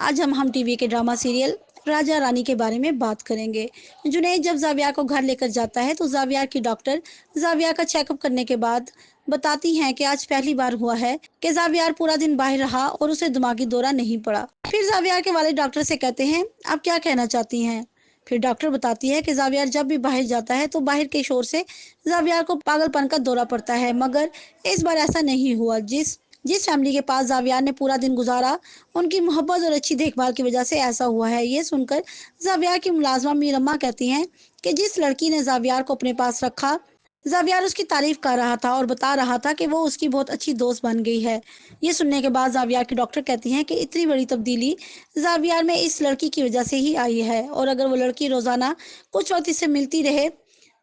आज हम टीवी के ड्रामा सीरियल राजा रानी के बारे में बात करेंगे। जुनैद जब जाविया को घर लेकर जाता है तो जाविया की डॉक्टर जाविया का चेकअप करने के बाद बताती हैं कि आज पहली बार हुआ है कि जाविया पूरा दिन बाहर रहा और उसे दिमागी दौरा नहीं पड़ा। फिर जाविया के वालिद डॉक्टर से कहते हैं, आप क्या कहना चाहती हैं? फिर डॉक्टर बताती है कि जाविया जब भी बाहर जाता है तो बाहर के शोर से जाविया को पागलपन का दौरा पड़ता है, मगर इस बार ऐसा नहीं हुआ। जिस जिस फैमिली के पास जाविया ने पूरा दिन गुजारा, उनकी मोहब्बत और अच्छी देखभाल की वजह से ऐसा हुआ है। ये सुनकर जाविया की मुलाजमा मीरम्मा कहती हैं कि जिस लड़की ने जाविया को अपने पास रखा, जाविया उसकी तारीफ कर रहा था और बता रहा था कि वो उसकी बहुत अच्छी दोस्त बन गई है। ये सुनने के बाद जाविया की डॉक्टर कहती हैं कि इतनी बड़ी तब्दीली जाविया में इस लड़की की वजह से ही आई है, और अगर वो लड़की रोजाना कुछ वक्त इससे मिलती रहे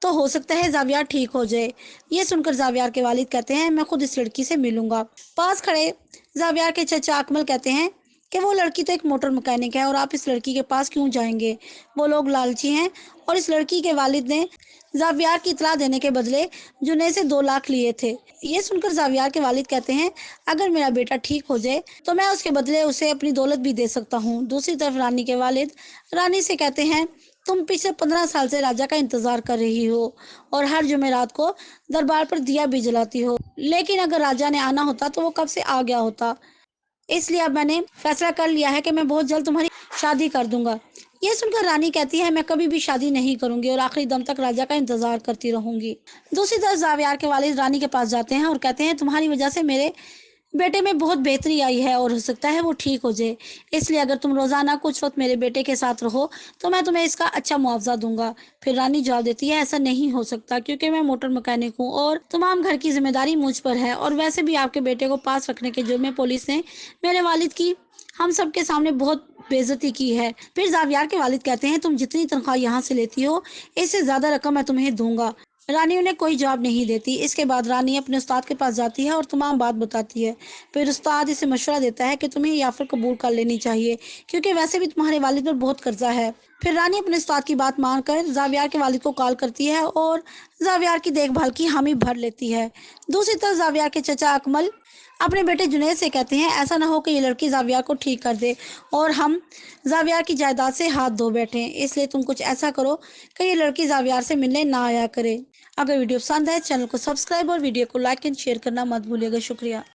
तो हो सकता है जाविया ठीक हो जाए। ये सुनकर जाविया के वालिद कहते हैं, मैं खुद इस लड़की से मिलूंगा। पास खड़े जाविया के चचा अकमल कहते हैं कि वो लड़की तो एक मोटर मैकेनिक है और आप इस लड़की के पास क्यों जाएंगे? वो लोग लालची हैं और इस लड़की के वालिद ने जाविया की इतला देने के बदले जुनैद से 2 लाख लिए थे। ये सुनकर जाविया के वालिद कहते हैं, अगर मेरा बेटा ठीक हो जाए तो मैं उसके बदले उसे अपनी दौलत भी दे सकता हूँ। दूसरी तरफ रानी के वालिद रानी से कहते हैं, तुम पिछले 15 साल से राजा का इंतजार कर रही हो और हर जुमेरात को दरबार पर दिया भी जलाती हो, लेकिन अगर राजा ने आना होता तो वो कब से आ गया होता। इसलिए अब मैंने फैसला कर लिया है कि मैं बहुत जल्द तुम्हारी शादी कर दूंगा। ये सुनकर रानी कहती है, मैं कभी भी शादी नहीं करूंगी और आखिरी दम तक राजा का इंतजार करती रहूंगी। दूसरी तरफ जावियार के वालिद रानी के पास जाते हैं और कहते हैं, तुम्हारी वजह से मेरे बेटे में बहुत बेहतरी आई है और हो सकता है वो ठीक हो जाए। इसलिए अगर तुम रोजाना कुछ वक्त मेरे बेटे के साथ रहो तो मैं तुम्हें इसका अच्छा मुआवजा दूंगा। फिर रानी जवाब देती है, ऐसा नहीं हो सकता क्योंकि मैं मोटर मैकेनिक हूँ और तमाम घर की जिम्मेदारी मुझ पर है, और वैसे भी आपके बेटे को पास रखने के जुर्म में पुलिस ने मेरे वालिद की हम सबके सामने बहुत बेइज्जती की है। फिर जावियार के वालिद कहते हैं, तुम जितनी तनख्वाह यहाँ से लेती हो इससे ज्यादा रकम मैं तुम्हें दूंगा। रानी उन्हें कोई जवाब नहीं देती। इसके बाद रानी अपने उस्ताद के पास जाती है और तमाम बात बताती है। फिर उस्ताद इसे मशवरा देता है कि तुम्हें ये ऑफर कबूल कर लेनी चाहिए क्योंकि वैसे भी तुम्हारे वालिद पर बहुत कर्जा है। फिर रानी अपने उस्ताद की बात मानकर जावियार के वालिद को कॉल करती है और जावियार की देखभाल की हामी भर लेती है। दूसरी तरफ जावियार के चचा अकमल अपने बेटे जुनैद से कहते हैं, ऐसा ना हो कि ये लड़की जावियार को ठीक कर दे और हम जावियार की जायदाद से हाथ धो बैठे, इसलिए तुम कुछ ऐसा करो कि ये लड़की जावियार से मिलने ना आया करे। अगर वीडियो पसंद है चैनल को सब्सक्राइब और वीडियो को लाइक एंड शेयर करना मत भूलिएगा। शुक्रिया।